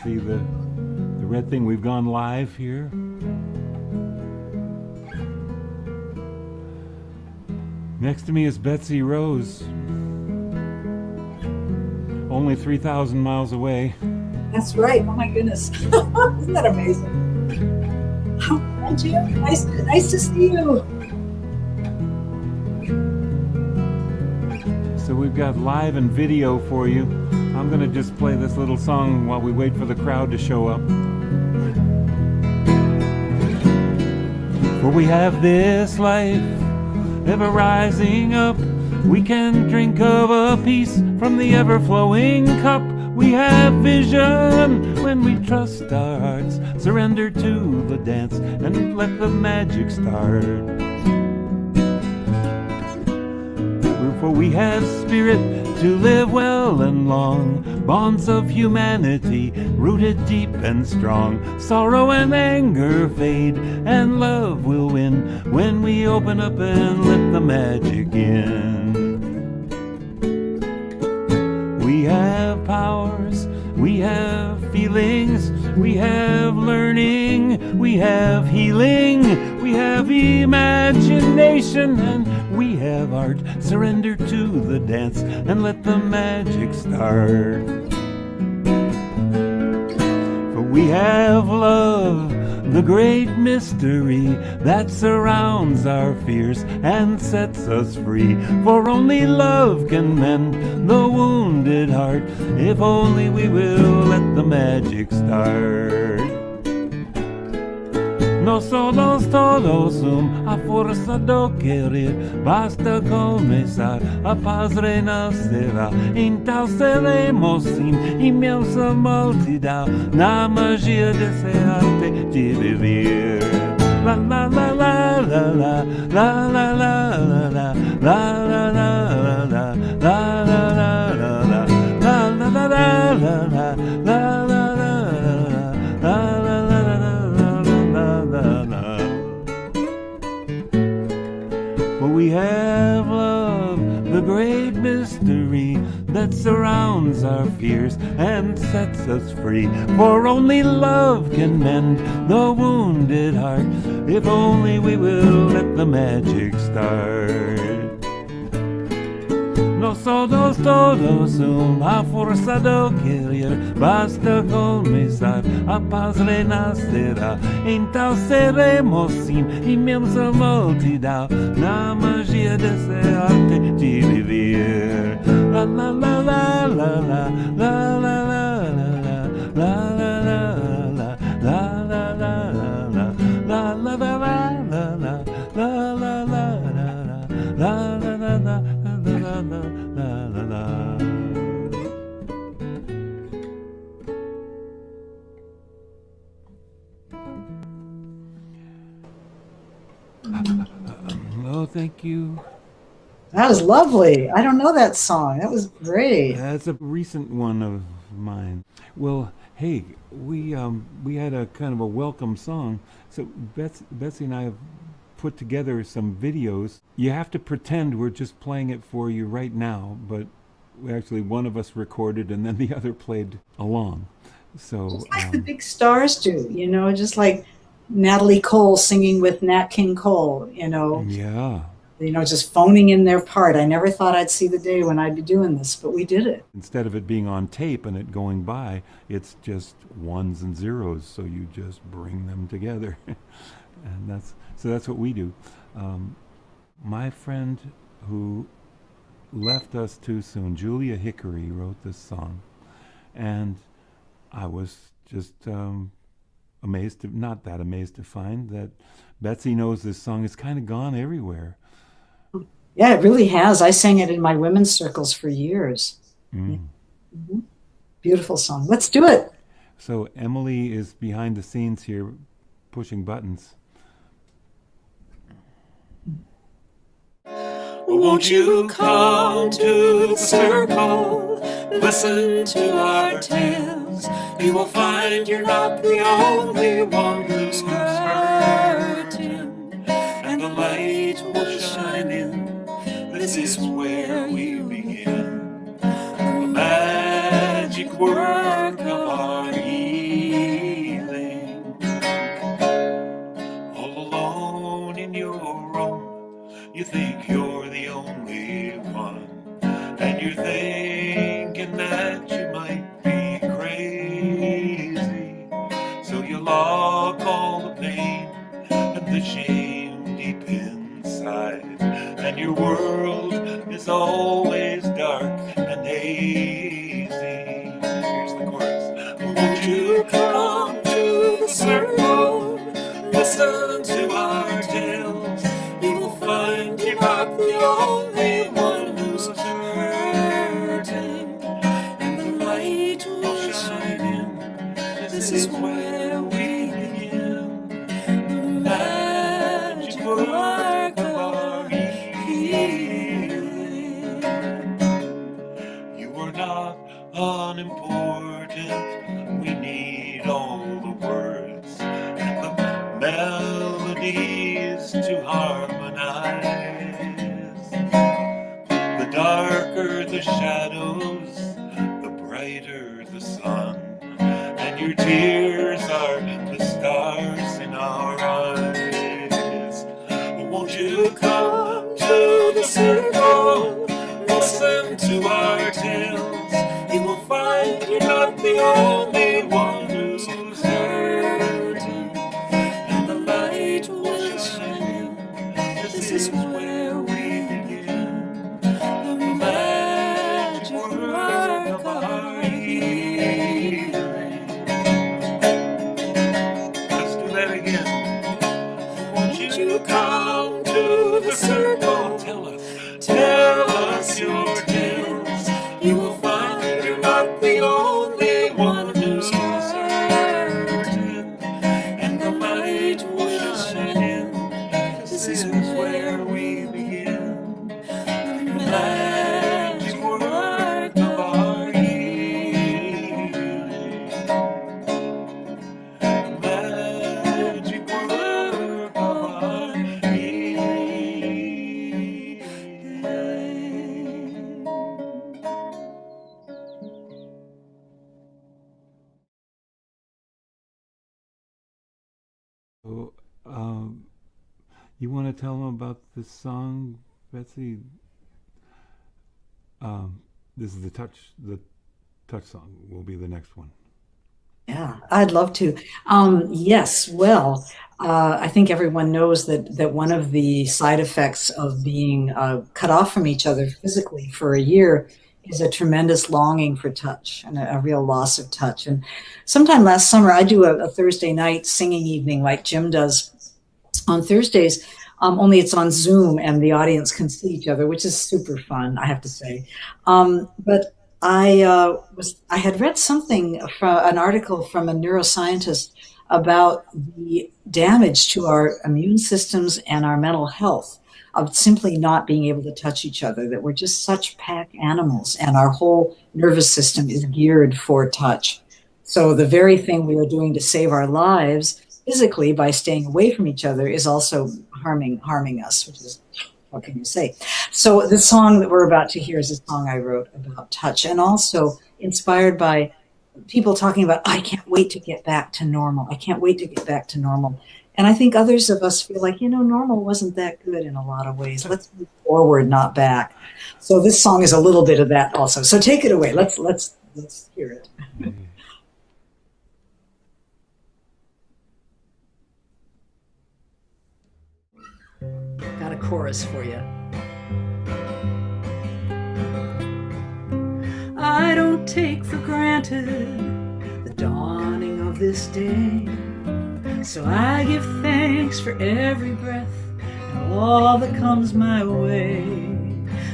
see the red thing. We've gone live here. Next to me is Betsy Rose, only 3,000 miles away. That's right. Oh my goodness. Isn't that amazing? Hi, Jim. Nice to see you. So we've got live and video for you. I'm going to just play this little song while we wait for the crowd to show up. For we have this life ever rising up. We can drink of a piece from the ever-flowing cup. We have vision when we trust our hearts, surrender to the dance and let the magic start. For we have spirit to live well and long, bonds of humanity rooted deep and strong. Sorrow and anger fade and love will win when we open up and let the magic in. We have powers, we have feelings, we have learning, we have healing, we have imagination, and we have art. Surrender to the dance and let the magic start. For we have love, the great mystery that surrounds our fears and sets us free. For only love can mend the wounded heart, if only we will let the magic start. Nosotros todos a força do querer, basta começar, a paz renascerá. Então seremos sim imensa multidão, na magia desse arte de viver. La la la la la la la la la la la la la la la we have love, the great mystery that surrounds our fears and sets us free. For only love can mend the wounded heart, if only we will let the magic start. Nosotros todos a força do querer, basta começar, a paz renascerá. Então seremos sim imensa multidão, na magia desse arte de viver. La la la la la la la la la la Oh, thank you. That was lovely. I don't know that song. That was great. That's a recent one of mine. Well, hey, we had a kind of a welcome song. So Betsy and I have put together some videos. You have to pretend we're just playing it for you right now, but actually one of us recorded and then the other played along. So just like the big stars do, you know, just like Natalie Cole singing with Nat King Cole, you know. Yeah. You know, just phoning in their part. I never thought I'd see the day when I'd be doing this, but we did it. Instead of it being on tape and it going by, it's just ones and zeros, so you just bring them together. And that's what we do. My friend who left us too soon, Julia Hickory, wrote this song, and I was just not that amazed to find that Betsy knows this song. It's kind of gone everywhere. Yeah, it really has. I sang it in my women's circles for years. Mm. Mm-hmm. Beautiful song. Let's do it. So Emily is behind the scenes here pushing buttons. Won't you come to the circle, listen to our tales? You will find you're not the only one who's hurting, and the light will shine in. This is where we begin, the magic work of our and you're thinking that you might be crazy. So you lock all the pain and the shame deep inside, and your world is always dark and hazy. Here's the chorus. Won't you come to the circle? Listen to our tales. You will find you're not the only one who's hurting, and the light will shine in. This is where we begin. The magic work of our healing. You are not unimportant. We need all the words and the melodies to harmonize. The darker the shadows, the brighter the sun, and your tears are the stars in our eyes. Won't you come to the circle? Listen to our tales. You will find you're not the only one who's hurting, and the light will shine. This is where we begin. The magic work of our healing. Let's do that again. Won't you come to the circle? Tell us your tales. You will find that you're not the only one who's certain, and the light will shine in. This is where we begin. The magic work of our healing. The magic work of our healing. So, you want to tell them about this song, Betsy? This is the touch song will be the next one. Yeah, I'd love to. Yes, well, I think everyone knows that one of the side effects of being cut off from each other physically for a year is a tremendous longing for touch and a real loss of touch. And sometime last summer, I do a Thursday night singing evening like Jim does on Thursdays, only it's on Zoom and the audience can see each other, which is super fun, I have to say. But I had read something from an article from a neuroscientist about the damage to our immune systems and our mental health of simply not being able to touch each other, that we're just such pack animals and our whole nervous system is geared for touch. So the very thing we are doing to save our lives physically by staying away from each other is also harming us, which is, what can you say? So the song that we're about to hear is a song I wrote about touch, and also inspired by people talking about, I can't wait to get back to normal. I can't wait to get back to normal. And I think others of us feel like, normal wasn't that good in a lot of ways. Let's move forward, not back. So this song is a little bit of that also. So take it away. Let's hear it. Got a chorus for you. I don't take for granted the dawning of this day, so I give thanks for every breath and all that comes my way.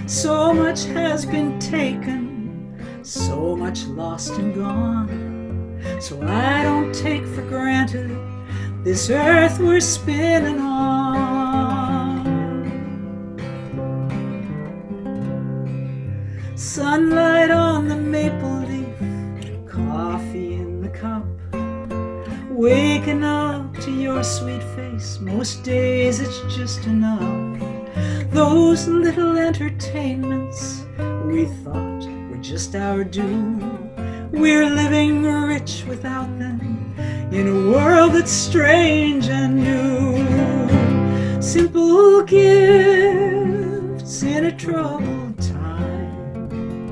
So much has been taken, so much lost and gone, so I don't take for granted this earth we're spinning on. Sunlight on the maple leaf, coffee in the cup, waking up to your sweet face, most days it's just enough. Those little entertainments we thought were just our due, we're living rich without them in a world that's strange and new. Simple gifts in a troubled time,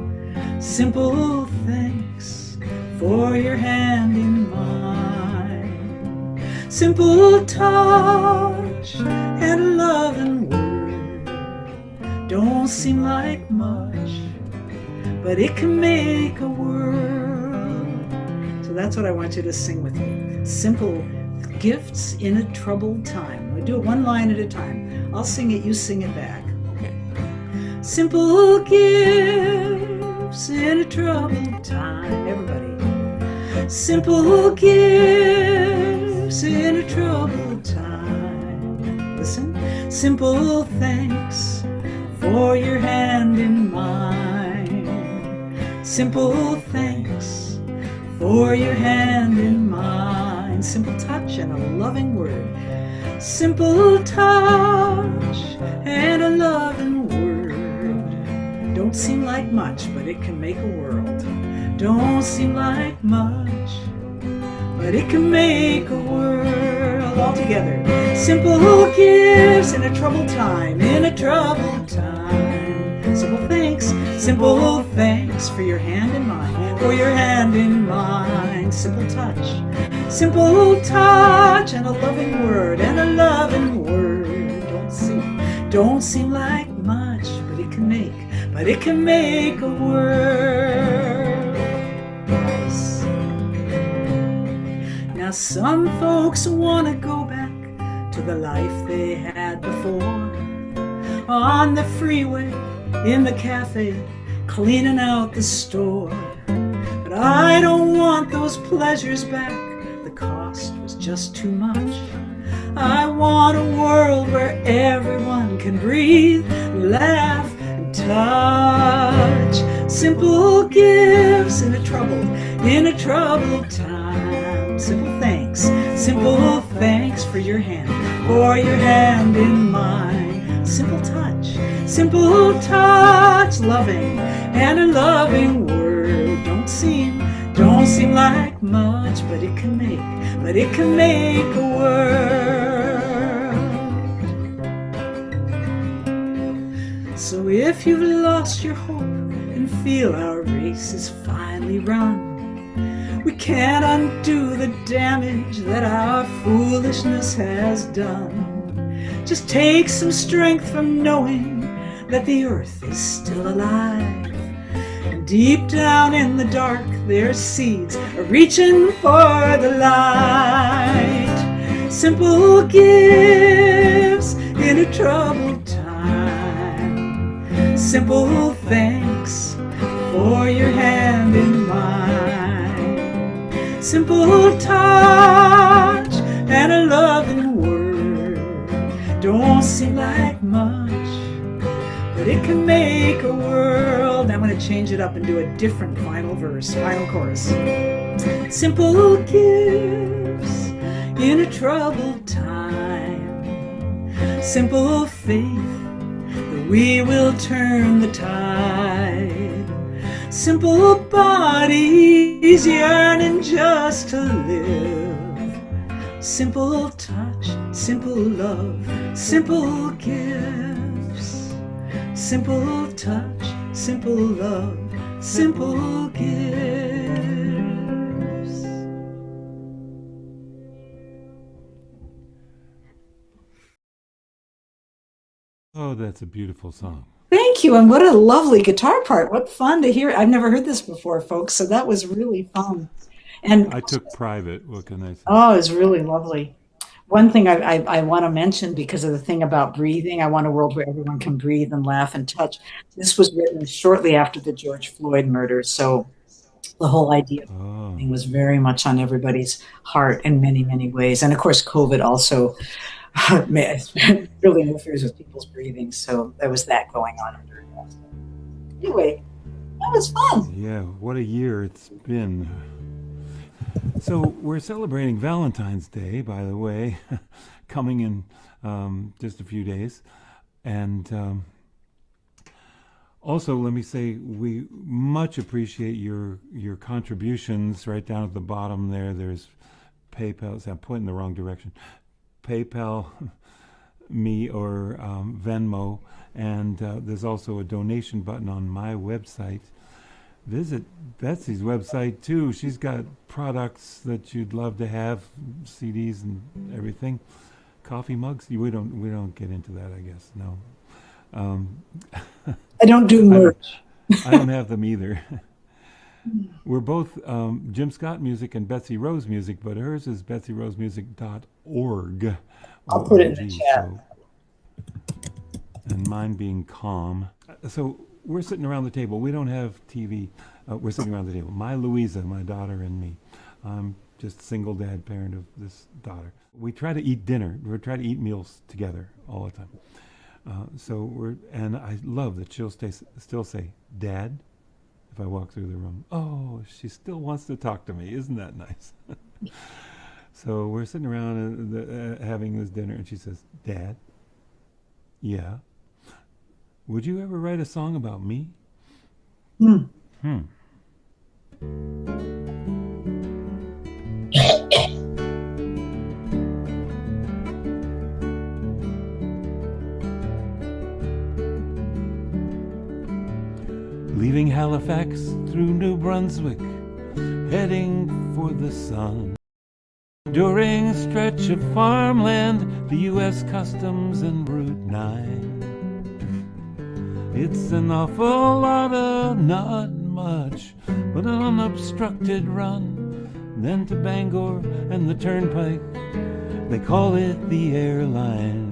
Simple thanks for your hand in mine. Simple touch and a loving word. Don't seem like much, but it can make a world. So that's what I want you to sing with me. Simple gifts in a troubled time. We do it one line at a time. I'll sing it, you sing it back. Okay. Simple gifts in a troubled time. Everybody. Simple gifts in a troubled time. Listen. Simple thanks for your hand in mine. Simple thanks for your hand in mine. Simple touch and a loving word. Simple touch and a loving word. Don't seem like much, but it can make a world. Don't seem like much, but it can make a world. All together. Simple gifts in a troubled time, in a troubled time. Simple thanks for your hand in mine, for your hand in mine. Simple touch and a loving word, and a loving word. Don't seem like much, but it can make a world. Yes. Now some folks want to go back to the life they had before, on the freeway, in the cafe, cleaning out the store. But I don't want those pleasures back. The cost was just too much. I want a world where everyone can breathe, laugh, and touch. Simple gifts in a troubled time. Simple thanks for your hand in mine. Simple touch, loving, and a loving word. Don't seem like much, but it can make a world. So if you've lost your hope and feel our race is finally run, we can't undo the damage that our foolishness has done. Just take some strength from knowing that the earth is still alive. And deep down in the dark, their seeds are reaching for the light. Simple gifts in a troubled time. Simple thanks for your hand in mine. Simple touch and a loving word. Don't seem like much, but it can make a world. I'm going to change it up and do a different final chorus. Simple gifts in a troubled time. Simple faith that we will turn the tide. Simple bodies yearning just to live. Simple touch, simple love, simple gifts. Simple touch, simple love, simple gifts. Oh, that's a beautiful song. Thank you, and what a lovely guitar part. What fun to hear. I've never heard this before, folks, so that was really fun. And I took private. What can I say? oh, it was really lovely. One thing I want to mention, because of the thing about breathing, I want a world where everyone can breathe and laugh and touch. This was written shortly after the George Floyd murder, so the whole idea of breathing was very much on everybody's heart in many, many ways. And of course, COVID also really interferes with people's breathing, so there was that going on. Anyway, that was fun. Yeah, what a year it's been. So we're celebrating Valentine's Day, by the way, coming in just a few days. And also, let me say, we much appreciate your contributions. Right down at the bottom there's PayPal. I'm pointing the wrong direction. PayPal, me, or Venmo. And there's also a donation button on my website. visit Betsy's website too. She's got products that you'd love to have, CDs and everything. Coffee mugs. We don't get into that, I guess. No. I don't do merch. I don't have them either. We're both Jim Scott Music and Betsy Rose Music, but hers is betsyrosemusic.org. I'll put it in the chat. And mine being calm. So we're sitting around the table. We don't have TV. We're sitting around the table. My Louisa, my daughter, and me. I'm just single dad, parent of this daughter. We try to eat dinner. We try to eat meals together all the time. And I love that she'll still say, Dad, if I walk through the room. Oh, she still wants to talk to me. Isn't that nice? So we're sitting around having this dinner, and she says, Dad, yeah, would you ever write a song about me? Leaving Halifax through New Brunswick, heading for the sun. During a stretch of farmland, the U.S. Customs and Route 9. It's an awful lot of not much, but an unobstructed run. Then to Bangor and the turnpike, they call it the airline.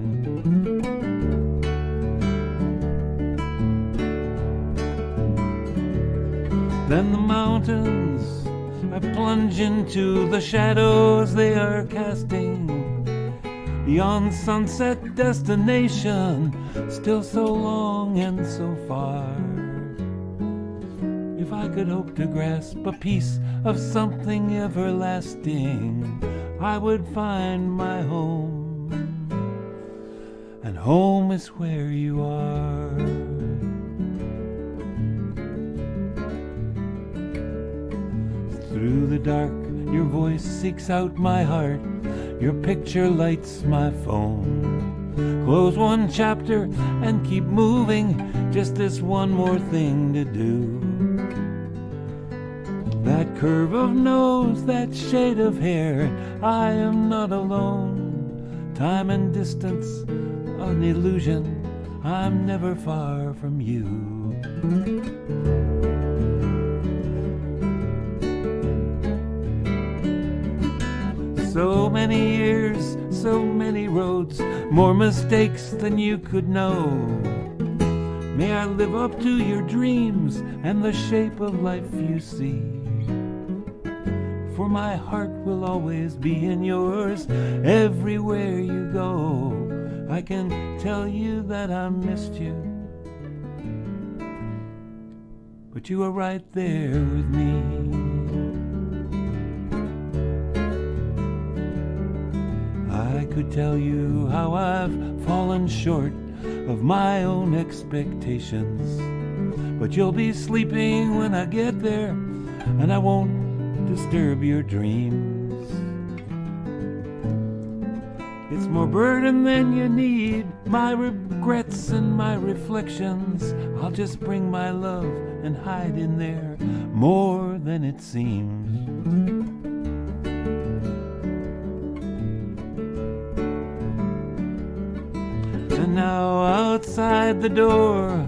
Then the mountains, I plunge into the shadows they are casting. Beyond sunset destination, still so long and so far. If I could hope to grasp a piece of something everlasting, I would find my home, and home is where you are. Through the dark, your voice seeks out my heart. Your picture lights my phone. Close one chapter and keep moving. Just this one more thing to do. That curve of nose, that shade of hair, I am not alone. Time and distance, an illusion. I'm never far from you. So many years, so many roads, more mistakes than you could know. May I live up to your dreams and the shape of life you see. For my heart will always be in yours everywhere you go. I can tell you that I missed you, but you are right there with me. I could tell you how I've fallen short of my own expectations, but you'll be sleeping when I get there, and I won't disturb your dreams. It's more burden than you need, my regrets and my reflections. I'll just bring my love and hide in there more than it seems. And now outside the door,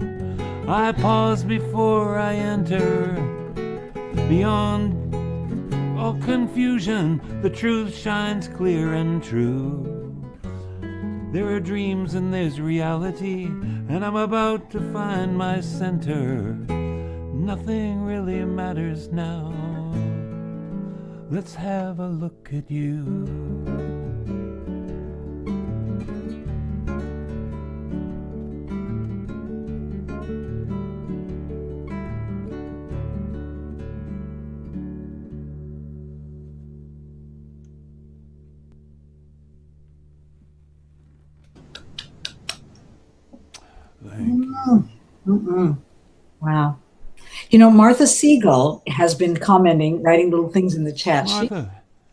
I pause before I enter. Beyond all confusion, the truth shines clear and true. There are dreams and there's reality, and I'm about to find my center. Nothing really matters now. Let's have a look at you. Wow. You know, Martha Siegel has been commenting, writing little things in the chat. She's an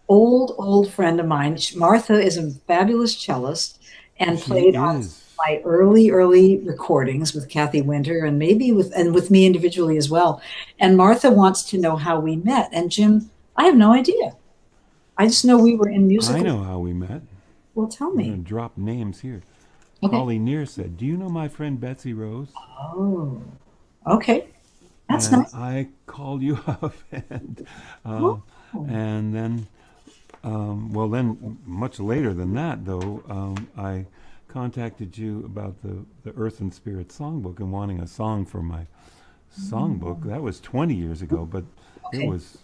old friend of mine. Martha is a fabulous cellist and played on my early recordings with Kathy Winter, and maybe with me individually as well. And Martha wants to know how we met. And Jim, I have no idea. I just know we were in musical. I know how we met. Well, tell I'm going to me. drop names here. Okay. Holly Neer said, "Do you know my friend Betsy Rose?" Oh, okay. That's And nice. I called you up, and Oh. and then, well, then much later than that, though, I contacted you about the Earth and Spirit songbook and wanting a song for my songbook. That was 20 years ago, but Okay. it was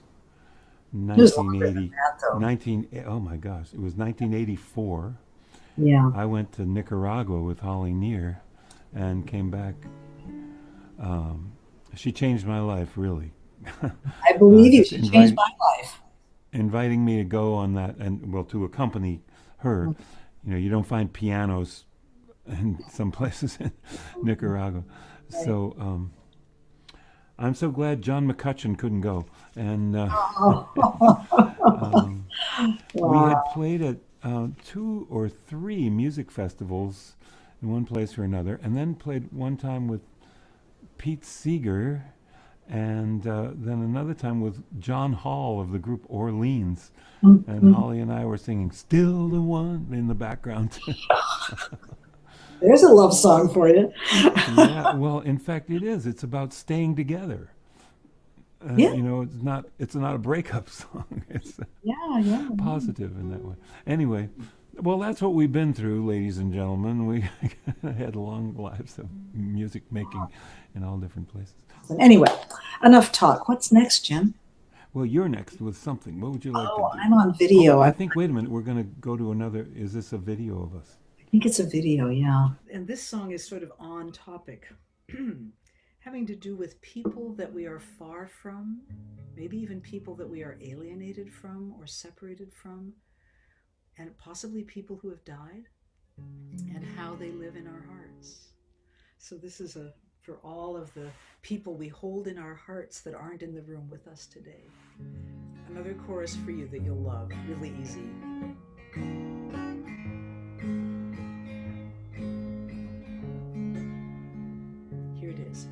It was longer than 1980, that, though. oh my gosh, it was 1984. Yeah. I went to Nicaragua with Holly Neer and came back. She changed my life, really. I believe you. Just She changed my life. inviting me to go on that, and well, to accompany her. You know, you don't find pianos in some places in Nicaragua. So I'm so glad John McCutcheon couldn't go. And we had played at 2 or 3 music festivals in one place or another, and then played one time with Pete Seeger, and then another time with John Hall of the group Orleans. And Holly and I were singing "Still the One" in the background. There's a love song for you. Yeah, well, in fact, it is. It's about staying together. Yeah. You know, it's not a breakup song. It's Yeah. positive in that way. Anyway, well, that's what we've been through, ladies and gentlemen. We had long lives of music making in all different places. Anyway, enough talk. What's next, Jim? Well, you're next with something. What would you like to do? I'm on video. I think, wait a minute, we're going to go to another. Is this a video of us? I think it's a video, yeah. And this song is sort of on topic, having to do with people that we are far from, maybe even people that we are alienated from or separated from, and possibly people who have died, and how they live in our hearts. So this is for all of the people we hold in our hearts that aren't in the room with us today. Another chorus for you that you'll love, really easy. Here it is.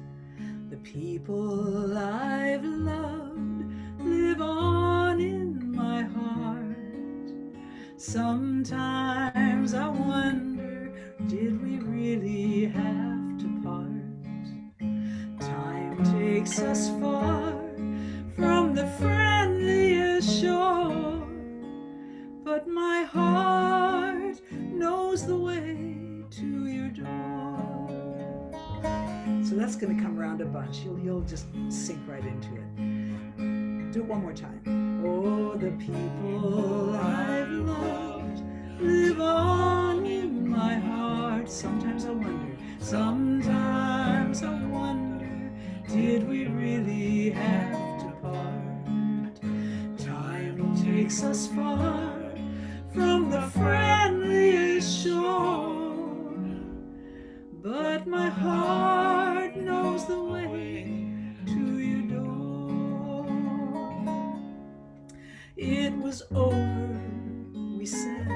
The people I've loved live on in my heart. Sometimes I wonder, did we really have to part? Time takes us far from the friendliest shore, but my heart knows the way to your door. So that's going to come around a bunch. You'll just sink right into it. Do it one more time. Oh, the people I've loved live on in my heart. Sometimes I wonder, did we really have to part? Time takes us far from the friendliest shore, but my heart knows the way to your door. It was over, we said,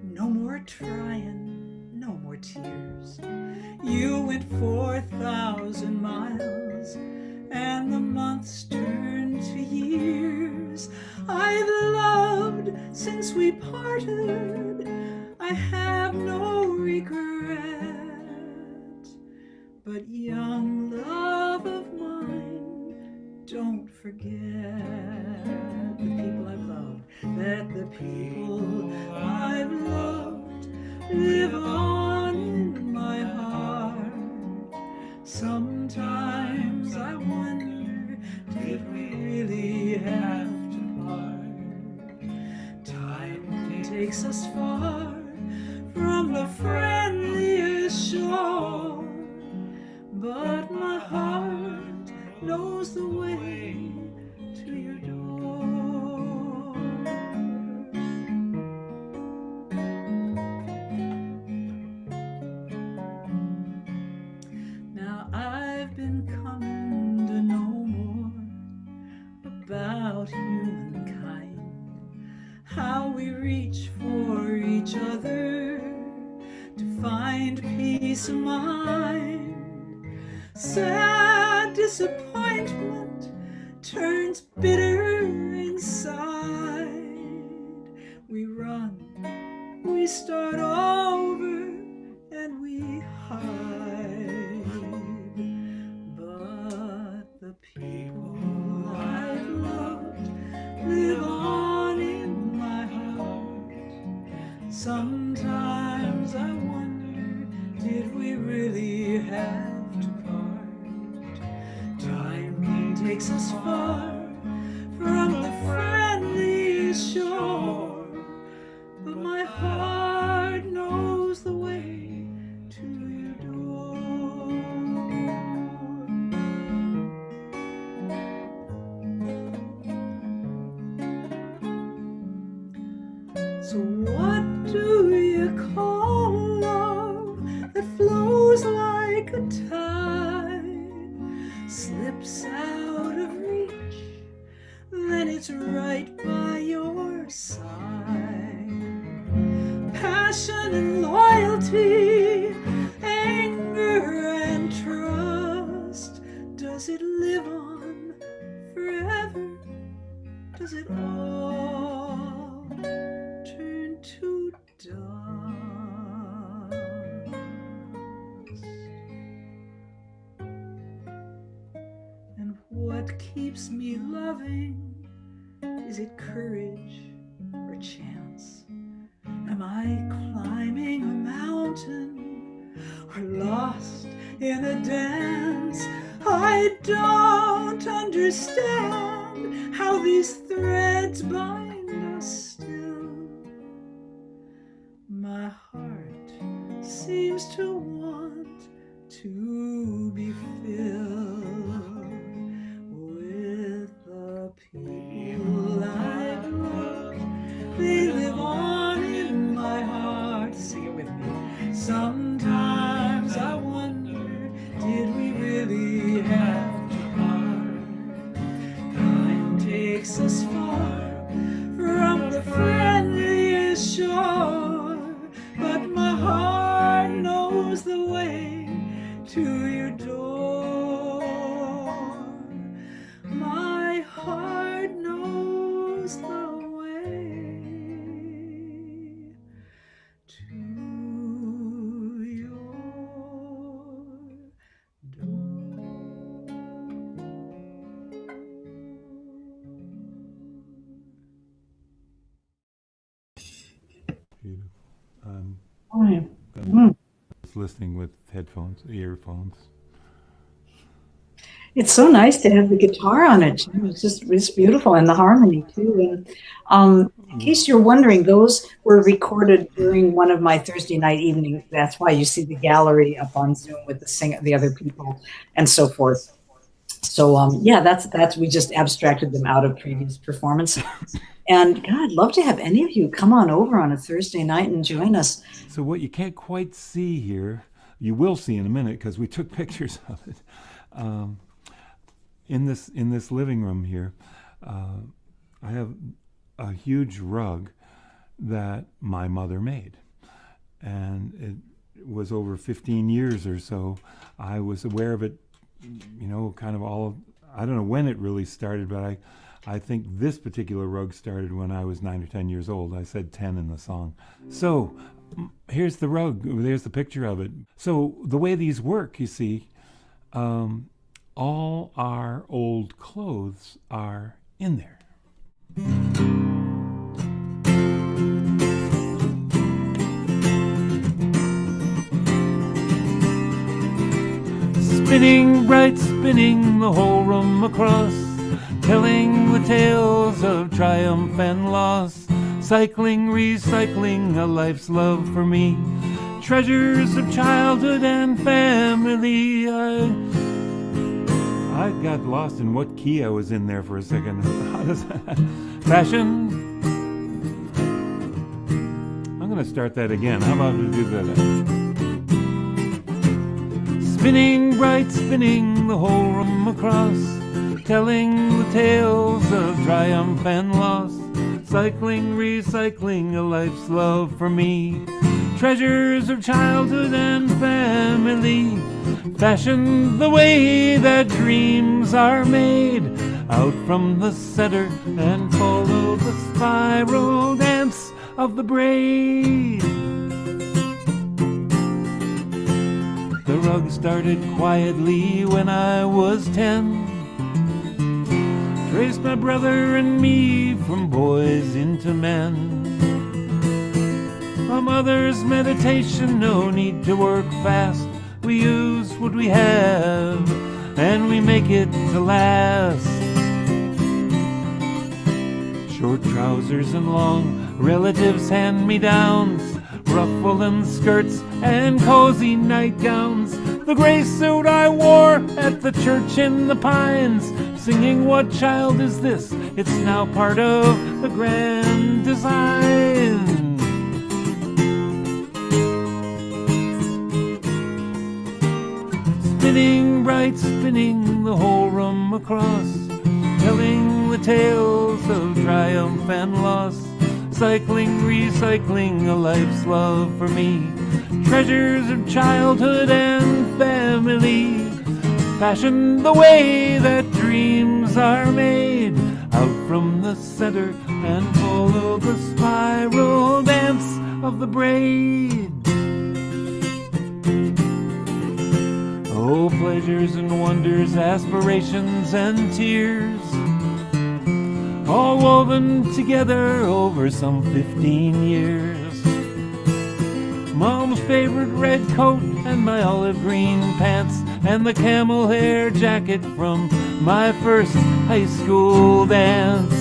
no more trying, no more tears. You went 4,000 miles, and the months turned to years. I've loved since we parted, I have no regret. But young love of mine, don't forget the people I've loved, that the people I've loved live on in my heart. Sometimes I wonder, did we really have to part? Time takes us far from the friendliest shore, but my heart knows the way to your door. Now I've been coming to know more about humankind, how we reach for each other to find find peace of mind. Sad disappointment turns bitter inside. We run, we start over, and we hide. But the people I've loved live on in my heart. Sometimes I wonder, did we really have to part? Time takes us far from the friendly shore, but my heart knows the way to your door. So what do you call love that flows like a tide, slips out of reach, then it's right by your side? Passion and loyalty, anger and trust, does it live on forever? Does it all turn to dust? And what keeps me loving? Is it courage or chance? Am I climbing a mountain or lost in a dance? I don't understand how these threads bind us still. My heart seems to want to be filled with the people I've loved. They live on in my heart. Sing it with me. Sometimes I wonder, did we really have to part? Time takes us far from the friendliest shore, but my heart knows the way to your door. My heart knows the way to your door. Beautiful. Right. Just listening with headphones, earphones. It's so nice to have the guitar on it. It's beautiful, and the harmony too. And in case you're wondering, those were recorded during one of my Thursday night evenings. That's why you see the gallery up on Zoom with the other people, and so forth. So yeah, that's we just abstracted them out of previous performances. And God, I'd love to have any of you come on over on a Thursday night and join us. So what you can't quite see here, you will see in a minute because we took pictures of it. In this living room here, I have a huge rug that my mother made, and it was over 15 years or so. I was aware of it, kind of all. I don't know when it really started, but I think this particular rug started when I was 9 or 10 years old. I said 10 in the song. So here's the rug. There's the picture of it. So the way these work, you see, all our old clothes are in there. Spinning bright, spinning the whole room across, telling the tales of triumph and loss, cycling, recycling a life's love for me, treasures of childhood and family. I got lost in what key I was in there for a second. How does that? Fashion. I'm going to start that again. How about we do that? Spinning bright, spinning the whole room across, telling the tales of triumph and loss, cycling, recycling a life's love for me, treasures of childhood and family, fashioned the way that dreams are made. Out from the center and follow the spiral dance of the braid. The rug started quietly when I was 10. Traced my brother and me from boys into men. A mother's meditation, no need to work fast. We use what we have and we make it to last. Short trousers and long relatives' hand-me-downs, rough woolen skirts and cozy nightgowns. The gray suit I wore at the church in the pines, singing, "What child is this? It's now part of the grand design." Spinning bright, spinning the whole room across, telling the tales of triumph and loss. Cycling, recycling a life's love for me, treasures of childhood and family, fashioned the way that dreams are made. Out from the center and follow the spiral dance of the braid. Oh, pleasures and wonders, aspirations and tears, all woven together over some 15 years. Mom's favorite red coat and my olive green pants, and the camel hair jacket from my first high school dance.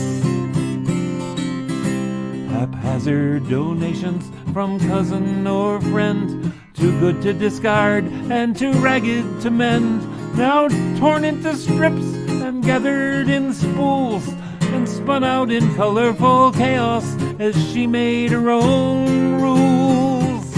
Haphazard donations from cousin or friend, too good to discard and too ragged to mend, now torn into strips and gathered in spools and spun out in colorful chaos as she made her own rules.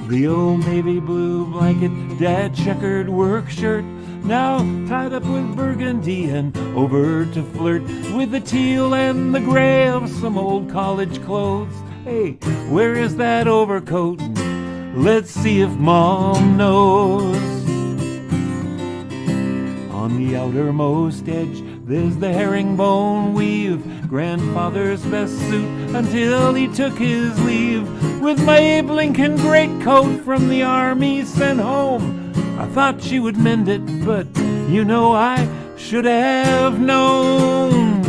The old navy blue blanket, dad checkered work shirt, now tied up with burgundy and over to flirt with the teal and the gray of some old college clothes. Hey, where is that overcoat? Let's see if Mom knows. On the outermost edge, there's the herringbone weave, grandfather's best suit until he took his leave, with my Abe Lincoln greatcoat from the army sent home. I thought she would mend it, but you know I should have known.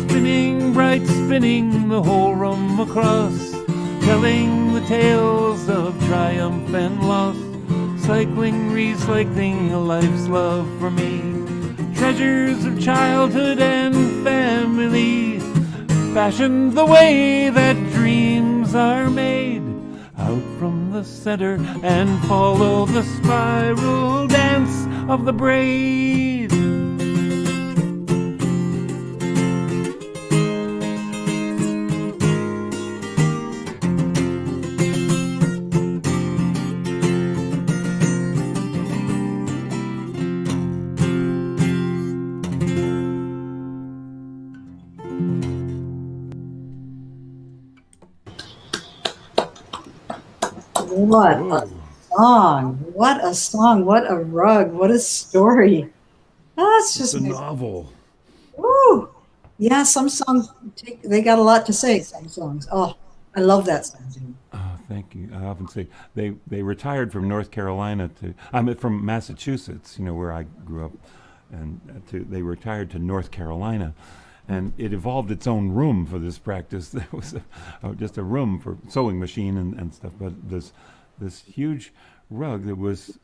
Spinning bright, spinning the whole room across, telling the tales of triumph and loss. Cycling, recycling a life's love for me, treasures of childhood and family, fashioned the way that dreams are made. Out from the center and follow the spiral dance of the braid. What a song! What a song! What a rug! What a story! That's just a novel. Woo! Yeah, some songs they got a lot to say. Some songs. Oh, I love that song. Oh, thank you. I often say they retired from North Carolina to from Massachusetts, where I grew up, and they retired to North Carolina. And it evolved its own room for this practice. There was just a room for sewing machine and stuff, but this huge rug that was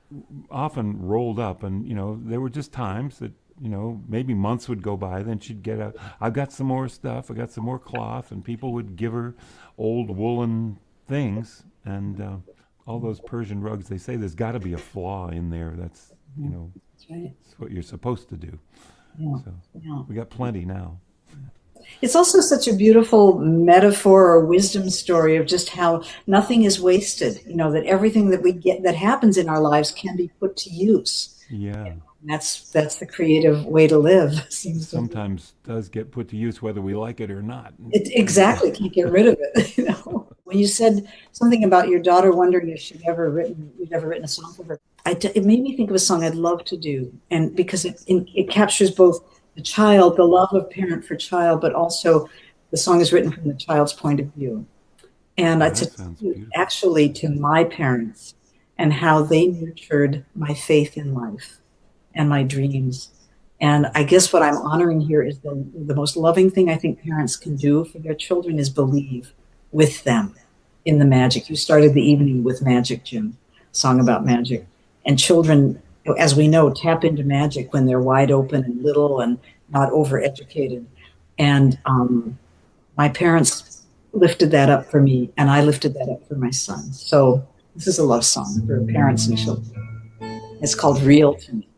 often rolled up, and there were just times that maybe months would go by, then she'd get out. I've got some more stuff. I got some more cloth, and people would give her old woolen things and all those Persian rugs. They say there's got to be a flaw in there. That's That's right. That's what you're supposed to do. Yeah. So Yeah. we got plenty now. It's also such a beautiful metaphor or wisdom story of just how nothing is wasted. That everything that we get that happens in our lives can be put to use. Yeah. That's the creative way to live. Seems to be. Sometimes does get put to use whether we like it or not. Exactly, can't get rid of it. When you said something about your daughter wondering if you'd ever written a song for her, it made me think of a song I'd love to do, and because it captures both the child, the love of parent for child, but also the song is written from the child's point of view, and it's actually to my parents and how they nurtured my faith in life and my dreams. And I guess what I'm honoring here is the most loving thing I think parents can do for their children is believe with them in the magic. You started the evening with magic, Jim, song about magic. And children, as we know, tap into magic when they're wide open and little and not overeducated. And my parents lifted that up for me, and I lifted that up for my son. So this is a love song for parents and children. It's called Real to Me.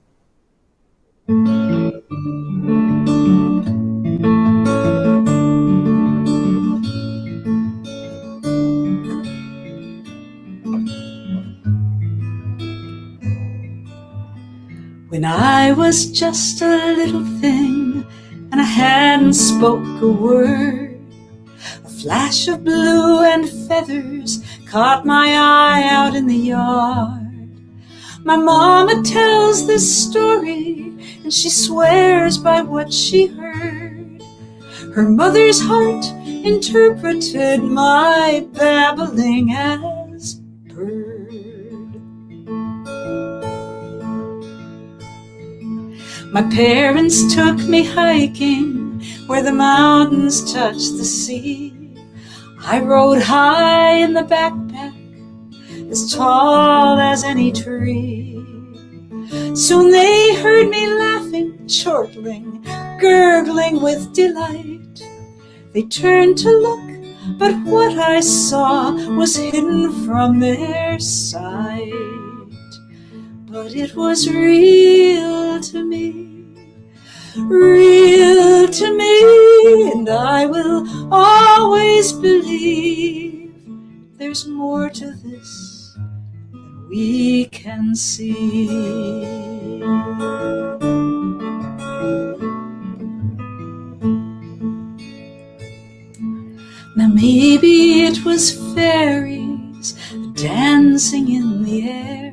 When I was just a little thing and I hadn't spoke a word, a flash of blue and feathers caught my eye out in the yard. My mama tells this story and she swears by what she heard. Her mother's heart interpreted my babbling as bird. My parents took me hiking where the mountains touch the sea. I rode high in the backpack, as tall as any tree. Soon they heard me laughing, chortling, gurgling with delight. They turned to look, but what I saw was hidden from their sight. But it was real to me, real to me, and I will always believe there's more to this than we can see. Now maybe it was fairies dancing in the air,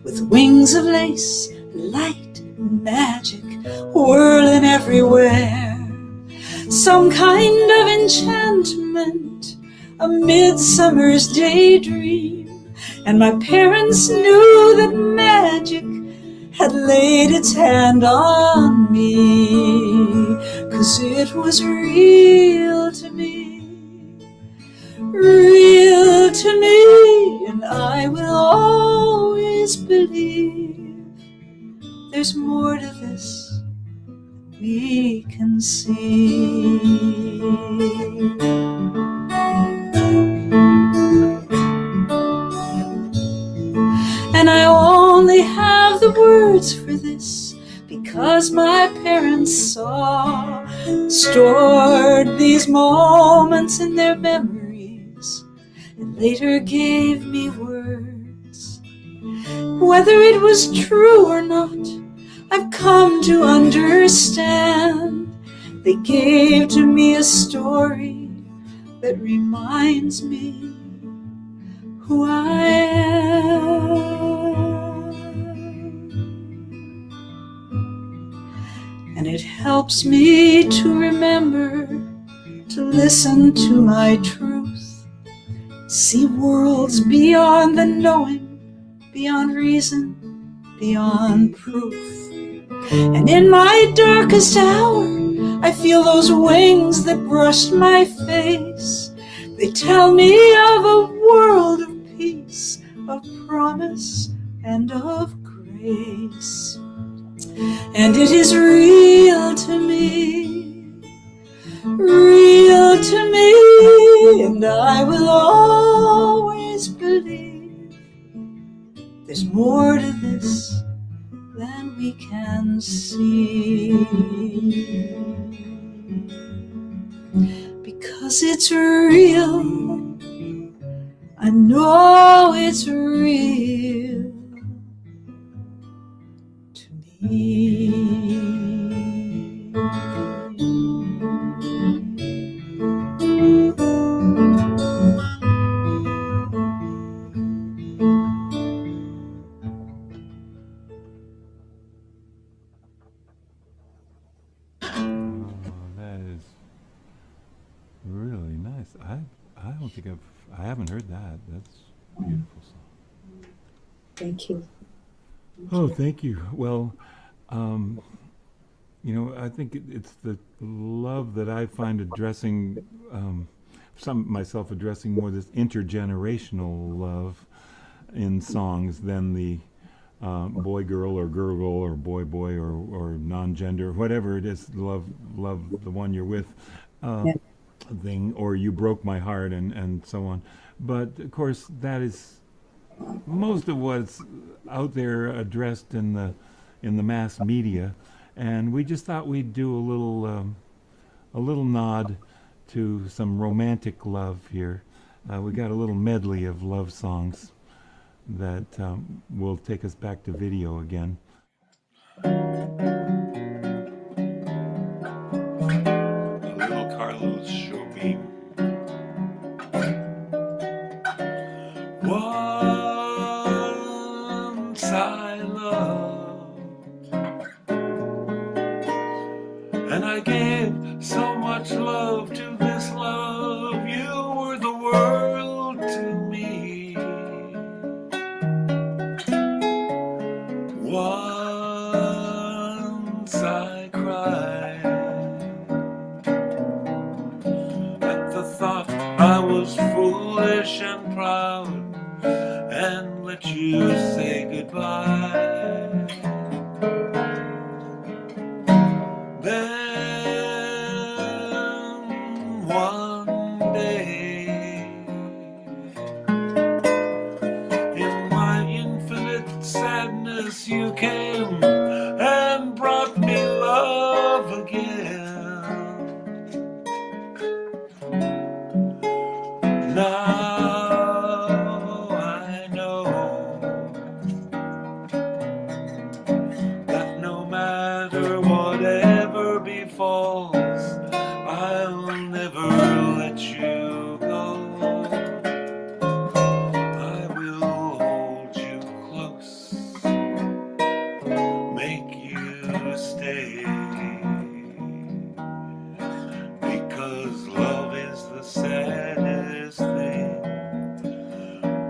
with wings of lace, light and magic whirling everywhere. Some kind of enchantment, a midsummer's daydream. And my parents knew that magic had laid its hand on me, 'cause it was real to me, real to me, and I will always believe there's more to this than we can see. And I only have the words for this because my parents stored these moments in their memories and later gave me words. Whether it was true or not, I've come to understand. They gave to me a story that reminds me who I am. And it helps me to remember to listen to my truth, see worlds beyond the knowing, beyond reason, beyond proof. And in my darkest hour, I feel those wings that brushed my face. They tell me of a world of peace, of promise, and of grace. And it is real to me, real to me, and I will always believe there's more to this than we can see. Because it's real, I know it's real to me. That is really nice. I don't think I haven't heard that. That's a beautiful song. Thank you. Oh, thank you. Well, I think it's the love that I find addressing, myself addressing more this intergenerational love in songs than the boy girl or girl girl or boy boy or non-gender, whatever it is, love the one you're with thing, or you broke my heart and so on. But of course that is most of what's out there addressed in the mass media, and we just thought we'd do a little nod to some romantic love here. We got a little medley of love songs that will take us back to video again. A little Carlos Jobim. Once I loved, and I gave so much love to this love. You were the world to me. Once I cried at the thought I was foolish and proud and let you say goodbye. Then one day, in my infinite sadness, you came and brought me love again. Now I know that no matter whatever befalls, I'll never let you go. I will hold you close, make you stay, because love is the saddest thing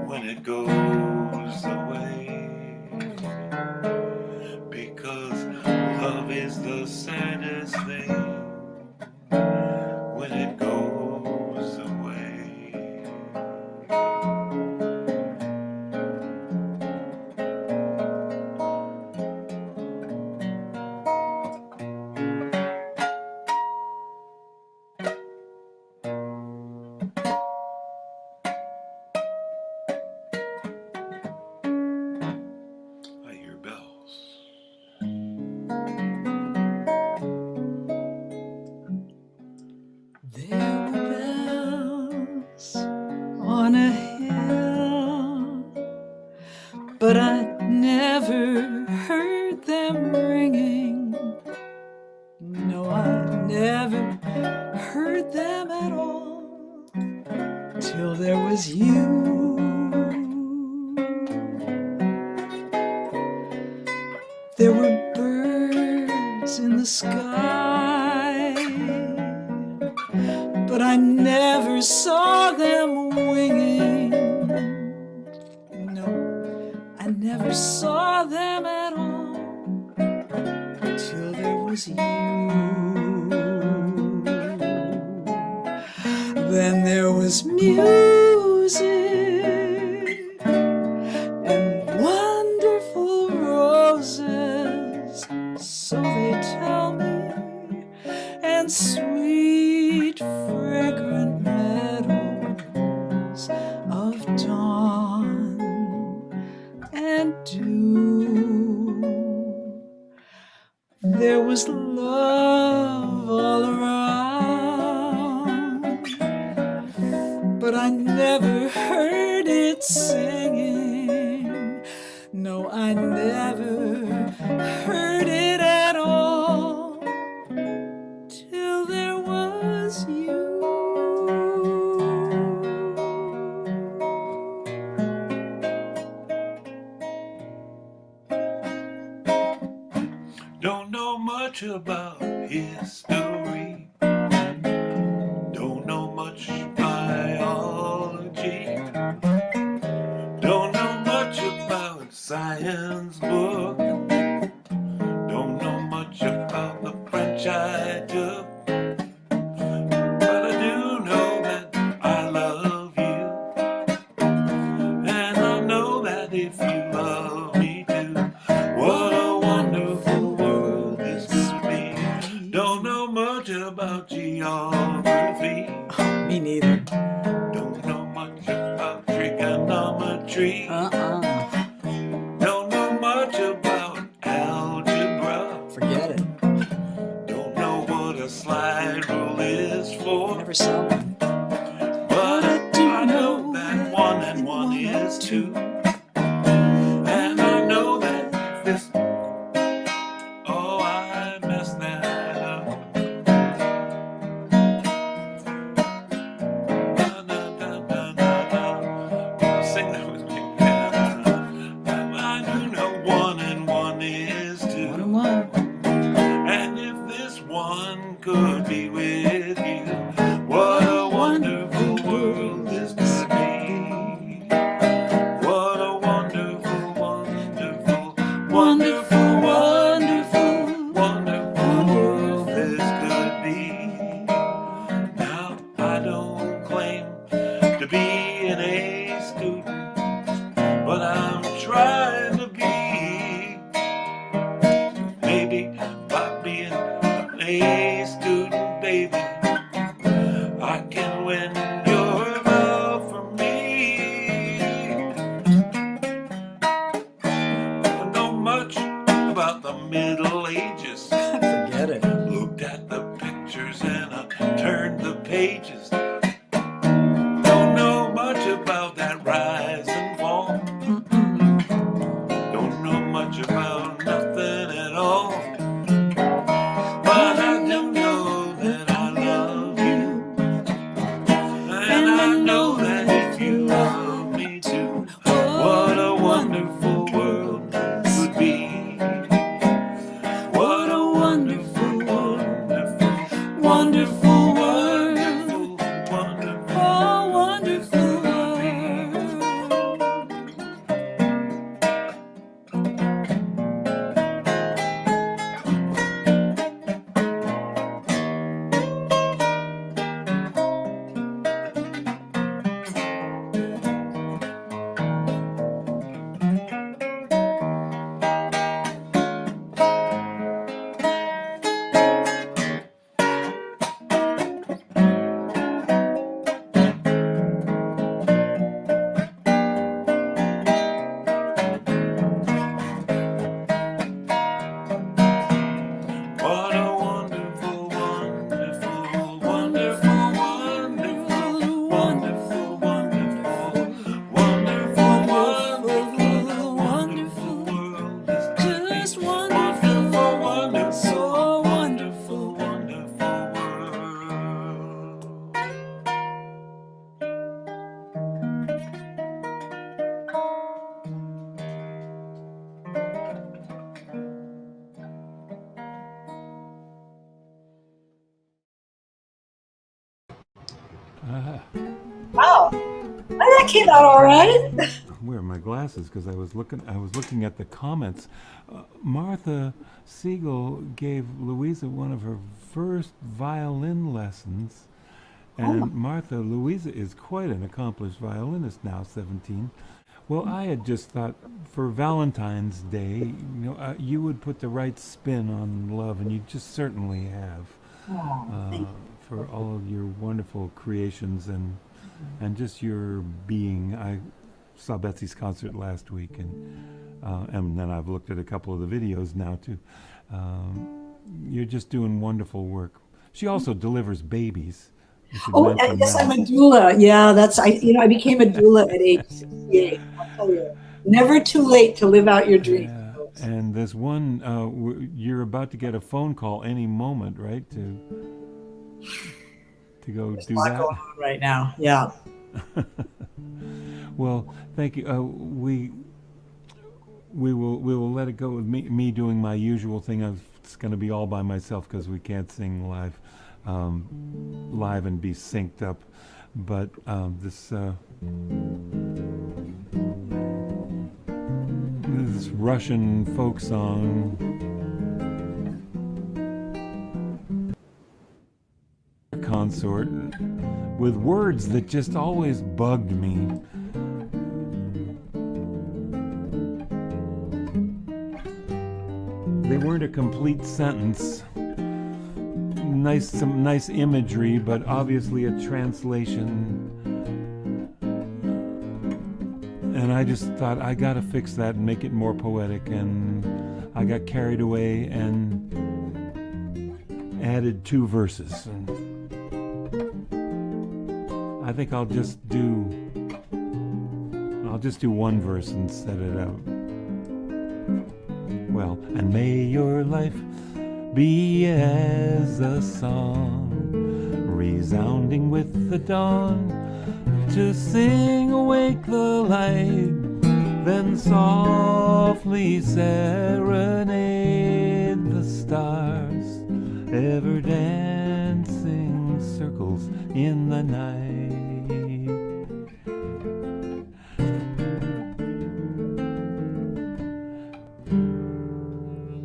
when it goes away. Because love is the saddest thing when it goes away. I hear bells. There were bells on a hill, but I never heard them ringing. No, I never heard them at all till there was you. There were birds in the sky, but I never saw them winging. No, I never saw them at all till there was you. Then there was music and wonderful roses, so they tell me, and sweet fragrant meadows of dawn and dew. There was love all around, but I never heard it singing. No, I never heard much about history. Don't know much biology. Don't know much about science book. Don't know much about the French I took. But I do know that I love you. And I know that if you love me too, what a wonderful world this could be. Don't know much about geography. Me neither. Don't know much about trigonometry. Don't know much about algebra. Forget it. Don't know what a slide rule is for. Never saw one. But I know that 1 and 1 is 2. And I know that if this... Oh, I messed that up. Sing that with me. I do know 1 and 1 is 2. 1 and 1. And if this one could be with you, what a wonderful world this could be. What a wonderful, wonderful, wonderful, wonderful, wonderful world this could be. Now, I don't claim to be an A student, but I'm trying to be. Maybe by being an A student, baby, I can win your love for me. Don't know much about the Middle Ages. Forget it. Looked at the pictures and I turned the pages. Don't know much about that rise and fall. Don't know much about nothing at all. But I do know that I love you. And I know that if you love me too, what a wonderful world this would be. What a wonderful, wonderful, wonderful, wonderful, wonderful, Oh, wonderful world. What a wonderful, wonderful, wonderful, wonderful, wonderful, wonderful, wonderful, wonderful, wonderful world this could be. Just wonderful. Wonderful, wonderful, So wonderful. wonderful world. Wow. That came out all right. Where are my glasses? Because I was looking at the comments. Martha Siegel gave Louisa one of her first violin lessons, and Louisa is quite an accomplished violinist now, 17. Well, I had just thought for Valentine's Day, you would put the right spin on love, and you just certainly have. For all of your wonderful creations and just your being. I saw Betsy's concert last week, and then I've looked at a couple of the videos now too. You're just doing wonderful work. She also delivers babies. Oh, yes, I'm a doula. Yeah, I became a doula at age 68. I'll tell you, never too late to live out your dreams. Yeah. And there's one, you're about to get a phone call any moment, right? To go There's do a lot that. going on right now. Yeah. Well, thank you. We will let it go with me doing my usual thing of it's going to be all by myself because we can't sing live and be synced up. But this Russian folk song, consort, with words that just always bugged me. They weren't a complete sentence. Some nice imagery, but obviously a translation. And I just thought, I gotta fix that and make it more poetic, and I got carried away and added 2 verses. And I think I'll just do 1 verse and set it out. Well, and may your life be as a song, resounding with the dawn, to sing awake the light, then softly serenade the stars, ever dancing circles in the night.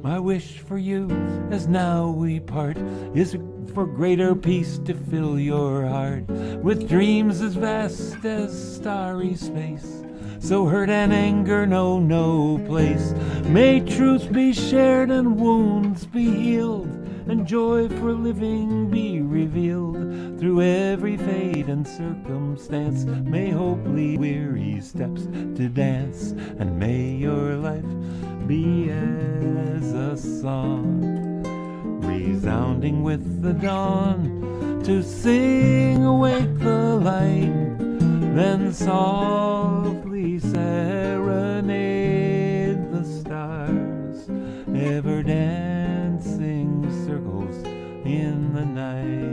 My wish for you, as now we part, is for greater peace to fill your heart with dreams as vast as starry space. So hurt and anger know no place. May truth be shared and wounds be healed, and joy for living be revealed through every fate and circumstance. May hope lead weary steps to dance, and may your life be as a song, resounding with the dawn, to sing awake the light, then softly serenade the stars, ever dancing circles in the night.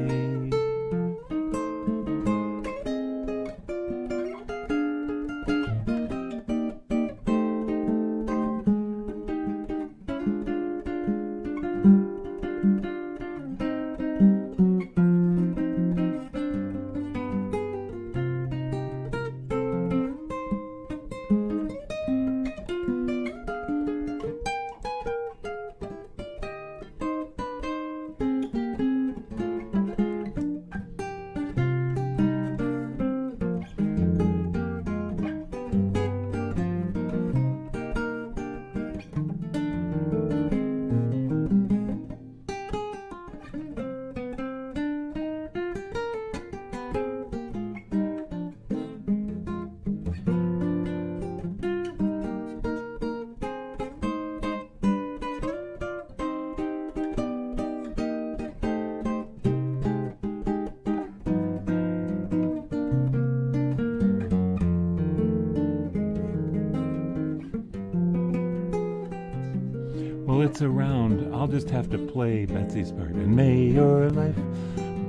Well, it's around. I'll just have to play Betsy's part. And may your life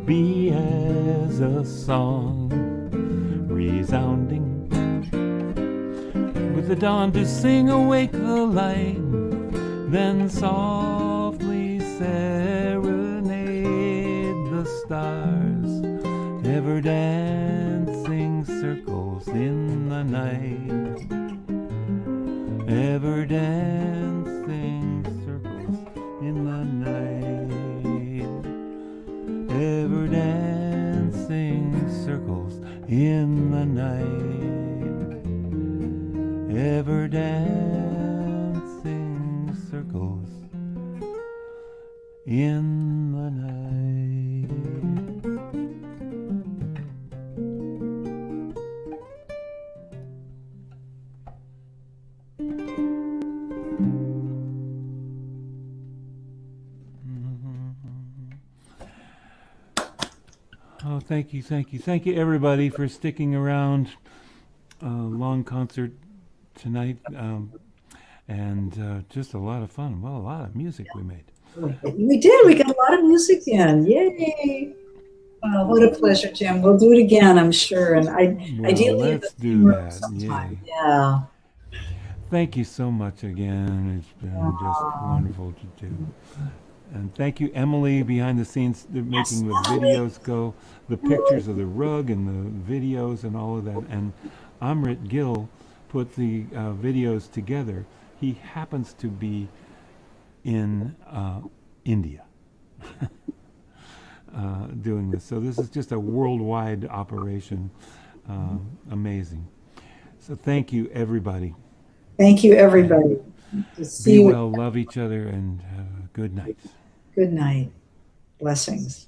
be as a song, resounding with the dawn, to sing awake the light, then softly serenade the stars, ever dancing circles in the night, ever dancing circles in the night, ever dancing circles in the night, ever dancing circles in the night. Oh, thank you, thank you. Thank you, everybody, for sticking around. Long concert tonight, and just a lot of fun. Well, a lot of music we made. We did. We got a lot of music in. Yay. What a pleasure, Jim. We'll do it again, I'm sure. And ideally, let's do that. Sometime. Yeah. Thank you so much again. It's been just wonderful to do. And thank you, Emily, behind the scenes, making the videos go, the pictures of the rug and the videos and all of that. And Amrit Gill put the videos together. He happens to be in India doing this. So this is just a worldwide operation. Amazing. So thank you, everybody. Thank you, everybody. See Be you. well, love each other, and good night. Good night. Blessings.